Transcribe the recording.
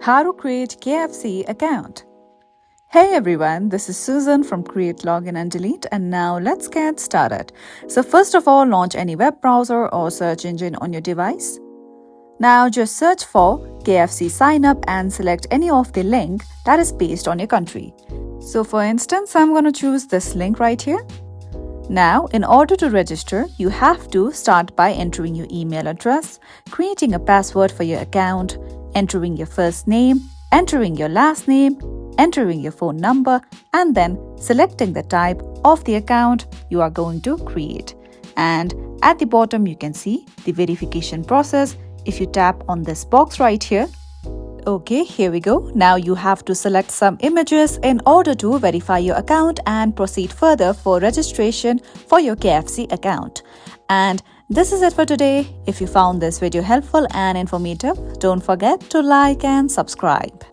How to create KFC account. Hey everyone, this is Susan from Create Login and Delete, and now let's get started. So first of all, launch any web browser or search engine on your device. Now just search for KFC sign up and select any of the link that is based on your country. So for instance, I'm going to choose this link right here. Now, in order to register, you have to start by entering your email address, creating a password for your account, entering your first name, entering your last name, entering your phone number, and then selecting the type of the account you are going to create. And at the bottom, you can see the verification process if you tap on this box right here. Okay, here we go. Now you have to select some images in order to verify your account and proceed further for registration for your KFC account. And this is it for today. If you found this video helpful and informative, don't forget to like and subscribe.